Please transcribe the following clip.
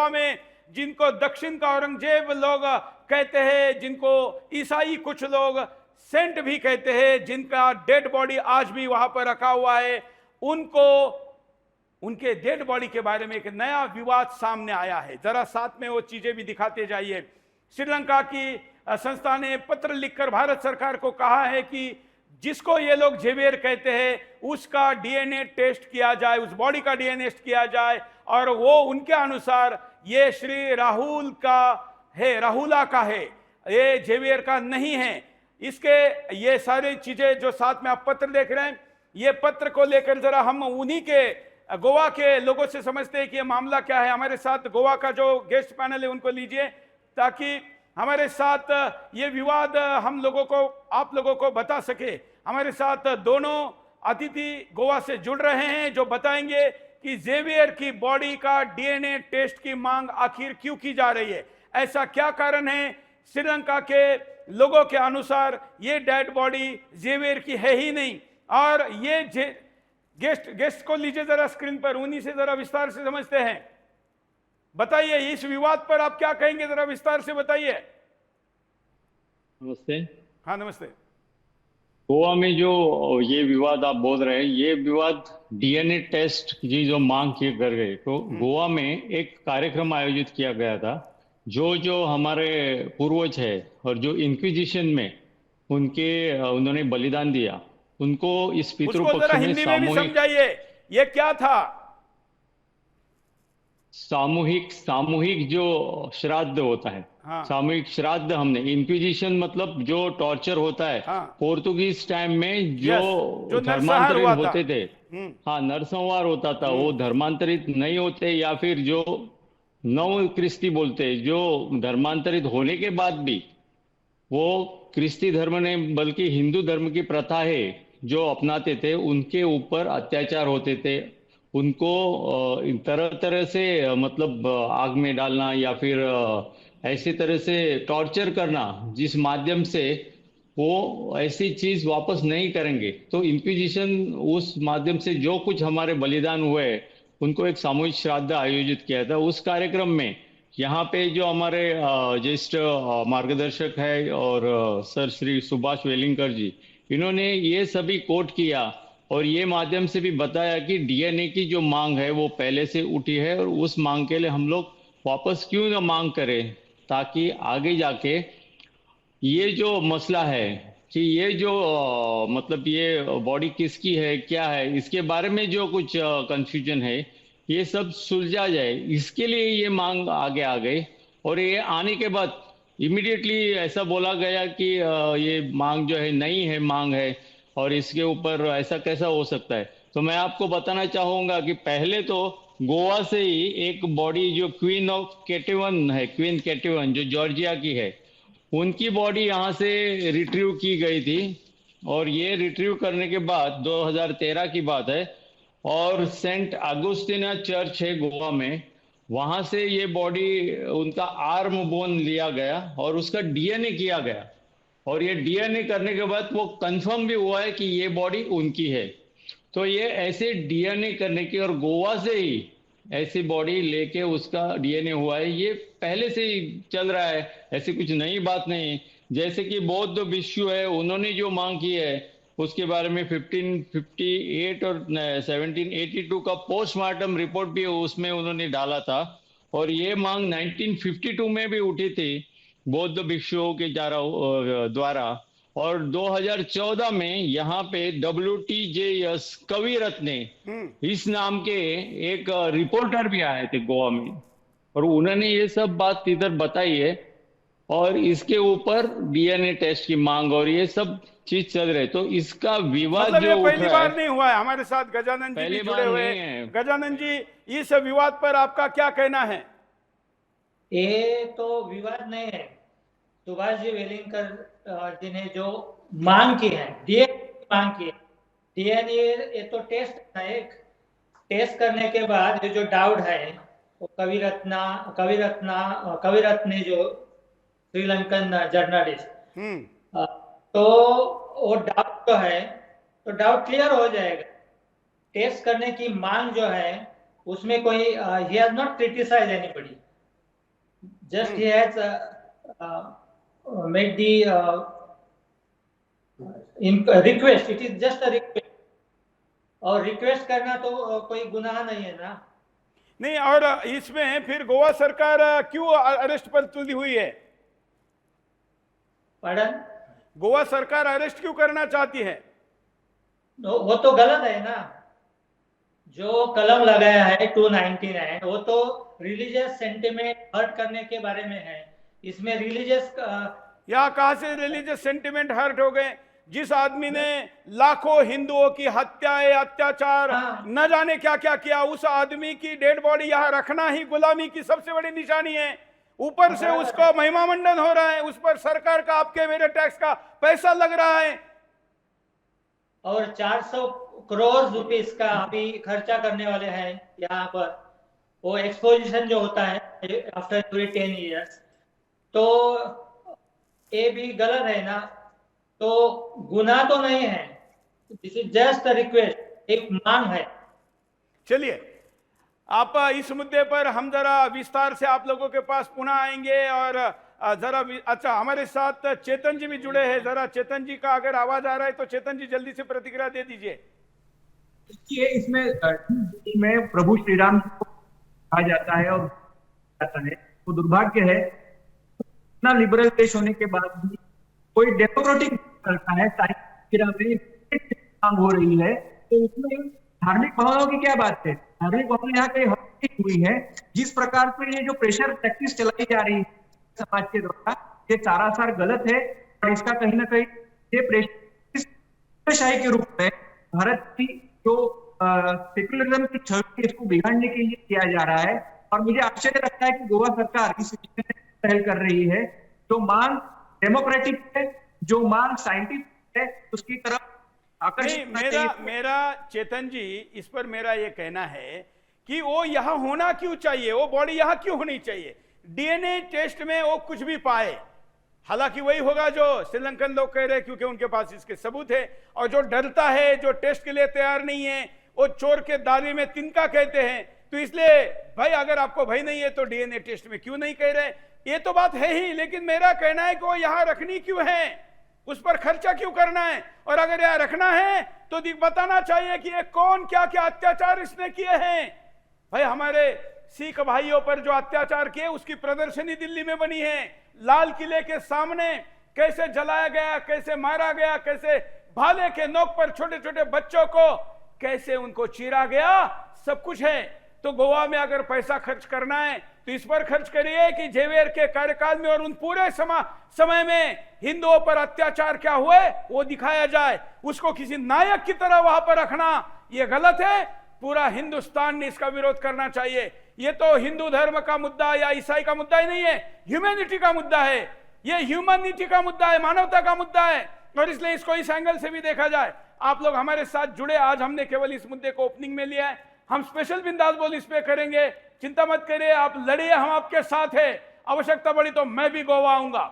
गोवा में जिनको दक्षिण का औरंगजेब लोग कहते हैं, जिनको ईसाई कुछ लोग सेंट भी कहते हैं, जिनका डेड बॉडी आज भी वहां पर रखा हुआ है, उनको उनके डेड बॉडी के बारे में एक नया विवाद सामने आया है। जरा साथ में वो चीजें भी दिखाते जाइए। श्रीलंका की संस्था ने पत्र लिखकर भारत सरकार को कहा है कि जिसको ये लोग जेवियर कहते हैं उसका डीएनए टेस्ट किया जाए, उस बॉडी का डीएनए टेस्ट किया जाए, और वो उनके अनुसार ये श्री राहुल का है, राहुला का है, ये जेवियर का नहीं है। इसके ये सारी चीजें जो साथ में आप पत्र देख रहे हैं, ये पत्र को लेकर जरा हम उन्हीं के गोवा के लोगों से समझते हैं कि ये मामला क्या है। हमारे साथ गोवा का जो गेस्ट पैनल है उनको लीजिए, ताकि हमारे साथ ये विवाद हम लोगों को, आप लोगों को बता सके। हमारे साथ दोनों अतिथि गोवा से जुड़ रहे हैं जो बताएंगे कि जेवियर की बॉडी का डीएनए टेस्ट की मांग आखिर क्यों की जा रही है, ऐसा क्या कारण है। श्रीलंका के लोगों के अनुसार ये डेड बॉडी जेवियर की है ही नहीं। और ये गेस्ट को लीजिए जरा स्क्रीन पर, उन्हीं से जरा विस्तार से समझते हैं। बताइए इस विवाद पर आप क्या कहेंगे, जरा विस्तार से बताइए। नमस्ते। हाँ नमस्ते। गोवा में जो ये विवाद आप बोल रहे हैं, ये विवाद डीएनए टेस्ट की जो मांग की कर गए, तो गोवा में एक कार्यक्रम आयोजित किया गया था। जो हमारे पूर्वज है और जो इंक्विजिशन में उन्होंने बलिदान दिया, उनको इस पितृपक्ष में हिंदी में भी समझाइए ये क्या था। सामूहिक जो श्राद्ध होता है, हाँ। सामूहिक श्राद्ध हमने, इंक्विजिशन मतलब जो टॉर्चर होता है, हाँ। पोर्तुगीज टाइम में जो धर्मांतरित होते थे, हाँ, नरसंहार होता था, वो धर्मांतरित नहीं होते, या फिर जो नव क्रिस्ती बोलते, जो धर्मांतरित होने के बाद भी वो क्रिस्ती धर्म ने, बल्कि हिंदू धर्म की प्रथा है जो अपनाते थे, उनके ऊपर अत्याचार होते थे। उनको तरह तरह से मतलब आग में डालना या फिर ऐसी तरह से टॉर्चर करना, जिस माध्यम से वो ऐसी चीज वापस नहीं करेंगे। तो इंक्विजिशन उस माध्यम से जो कुछ हमारे बलिदान हुए, उनको एक सामूहिक श्राद्ध आयोजित किया था। उस कार्यक्रम में यहाँ पे जो हमारे ज्येष्ठ मार्गदर्शक है और सर श्री सुभाष वेलिंगकर जी, इन्होंने ये सभी कोट किया और ये माध्यम से भी बताया कि डीएनए की जो मांग है वो पहले से उठी है, और उस मांग के लिए हम लोग वापस क्यों ना मांग करें, ताकि आगे जाके ये जो मसला है कि ये जो मतलब ये बॉडी किसकी है, क्या है, इसके बारे में जो कुछ कंफ्यूजन है, ये सब सुलझा जाए, इसके लिए ये मांग आगे आ गई। और ये आने के बाद इमीडिएटली ऐसा बोला गया कि ये मांग जो है नई है मांग है, और इसके ऊपर ऐसा कैसा हो सकता है। तो मैं आपको बताना चाहूंगा कि पहले तो गोवा से ही एक बॉडी जो क्वीन ऑफ केटेवन है, क्वीन केटेवन जो जॉर्जिया की है, उनकी बॉडी यहाँ से रिट्रीव की गई थी। और ये रिट्रीव करने के बाद 2013 की बात है, और सेंट अगुस्टिना चर्च है गोवा में, वहां से ये बॉडी, उनका आर्म बोन लिया गया और उसका डीएनए किया गया। और ये डीएनए करने के बाद वो कंफर्म भी हुआ है कि ये बॉडी उनकी है। तो ये ऐसे डीएनए करने की, और गोवा से ही ऐसी बॉडी लेके उसका डीएनए हुआ है, ये पहले से ही चल रहा है, ऐसी कुछ नई बात नहीं। जैसे कि बौद्ध भिक्षु है, उन्होंने जो मांग की है उसके बारे में 1558 और 1782 का पोस्टमार्टम रिपोर्ट भी उसमें उन्होंने डाला था। और ये मांग 1952 में भी उठी थी बौद्ध भिक्षुओं के द्वारा। और 2014 में यहाँ पे WTJS कविरत्ने इस नाम के एक रिपोर्टर भी आए थे गोवा में, और उन्होंने ये सब बात इधर बताई है, और इसके ऊपर डीएनए टेस्ट की मांग और ये सब चीज चल रहे। तो इसका विवाद मतलब जो पहली बार नहीं हुआ है। हमारे साथ गजानन जी भी जुड़े हुए हैं। गजानन जी, इस विवाद पर आपका क्या कहना है? ये तो विवाद नहीं है। सुभाष जी वेलिंगकर जी ने जो मांग की है, डीएनए मांग की है, डीएनए ये तो टेस्ट है। एक टेस्ट करने के बाद ये जो डाउट है, वो कविरत्ने जो श्रीलंकन जर्नलिस्ट, तो वो डाउट जो है, तो डाउट क्लियर हो जाएगा। टेस्ट करने की मांग जो है उसमें कोई he has not criticize anybody, just he has made the request. It is just a request. और रिक्वेस्ट करना तो कोई गुनाह नहीं है ना. नहीं, और इसमें फिर गोवा सरकार क्यों अरेस्ट पर तुली हुई है? पढ़न गोवा सरकार अरेस्ट क्यों करना चाहती है? वो तो गलत है ना. जो कलम लगाया है 299 वो तो रिलीजियस सेंटिमेंट हर्ट करने के बारे में है. इसमें रिलीजियस या कहां से रिलीजियस सेंटिमेंट हर्ट हो गए? जिस आदमी ने लाखों हिंदुओं की हत्याएं, अत्याचार, न जाने क्या क्या किया, उस आदमी की डेड बॉडी यहां रखना ही गुलामी की सबसे बड़ी निशानी है. ऊपर से उसका महिमा मंडन हो रहा है, उस पर सरकार का, आपके मेरे टैक्स का पैसा लग रहा है. और 400 करोड़ रुपीस का अभी खर्चा करने वाले हैं यहाँ पर. वो एक्सपोजिशन जो होता है आफ्टर 10 इयर्स, तो ये भी गलत है ना. तो गुनाह तो नहीं है. This is just a request, एक मांग है. चलिए, आप इस मुद्दे पर हम जरा विस्तार से आप लोगों के पास पुनः आएंगे. और जरा अच्छा, हमारे साथ चेतन जी भी जुड़े हैं. जरा चेतन जी का अगर आवाज आ रहा है तो चेतन जी जल्दी से प्रतिक्रिया दे दीजिए. इसमें प्रभु श्री राम को कहा जाता है और जाता है. वो दुर्भाग्य है, इतना लिबरल देश होने के बाद भी कोई डेमोक्रेटिक करता है. मांग हो रही है तो उसमें धार्मिक भावनाओं की क्या बात है? धार्मिक भावना यहाँ कहीं हद हुई है. जिस प्रकार से ये जो प्रेशर प्रैक्टिस चलाई जा रही है समाज के द्वारा, ये सारासार गलत है. और इसका कहीं ना कहीं ये प्रेशर के रूप में भारत की जो सेक्युलरिज्म की छवि, इसको बिगाड़ने के लिए किया जा रहा है. और मुझे आश्चर्य लगता है कि गोवा सरकार इस विषय में पहल कर रही है. जो मांग डेमोक्रेटिक है, जो मांग साइंटिफिक है, उसकी तरफ आकर्षित. मेरा चेतन जी, इस पर मेरा ये कहना है कि वो यहां होना क्यों चाहिए? वो बॉडी यहां क्यों होनी चाहिए? डीएनए टेस्ट में वो कुछ भी पाए, हालांकि वही होगा जो श्रीलंकन लोग कह रहे हैं, क्योंकि उनके पास इसके सबूत है. और जो डरता है, जो टेस्ट के लिए तैयार नहीं है, वो चोर के दावे में तिनका कहते हैं. तो इसलिए भाई, अगर आपको भय नहीं है तो डीएनए टेस्ट में क्यों नहीं कह रहे? ये तो बात है ही, लेकिन मेरा कहना है कि वो यहां रखनी क्यों है? उस पर खर्चा क्यों करना है? और अगर यहां रखना है तो बताना चाहिए कि ये कौन क्या क्या अत्याचार इसने किए हैं. भाई, हमारे सिख भाइयों पर जो अत्याचार किए उसकी प्रदर्शनी दिल्ली में बनी है. लाल किले के सामने कैसे जलाया गया, कैसे मारा गया, कैसे भाले के नोक पर छोटे छोटे बच्चों को कैसे उनको चीरा गया, सब कुछ है. तो गोवा में अगर पैसा खर्च करना है तो इस पर खर्च करिए कि जेवियर के कार्यकाल में और उन पूरे समय में हिंदुओं पर अत्याचार क्या हुए वो दिखाया जाए. उसको किसी नायक की तरह वहां पर रखना ये गलत है. पूरा हिंदुस्तान ने इसका विरोध करना चाहिए. ये तो हिंदू धर्म का मुद्दा या ईसाई का मुद्दा ही नहीं है, ह्यूमैनिटी का मुद्दा है. ये ह्यूमैनिटी का मुद्दा है, मानवता का मुद्दा है. और इसलिए इसको इस एंगल से भी देखा जाए. आप लोग हमारे साथ जुड़े. आज हमने केवल इस मुद्दे को ओपनिंग में लिया है. हम स्पेशल बिंदास बोल इस पे करेंगे. चिंता मत करिए, आप लड़िए, हम आपके साथ हैं. आवश्यकता पड़ी तो मैं भी गोवा आऊंगा.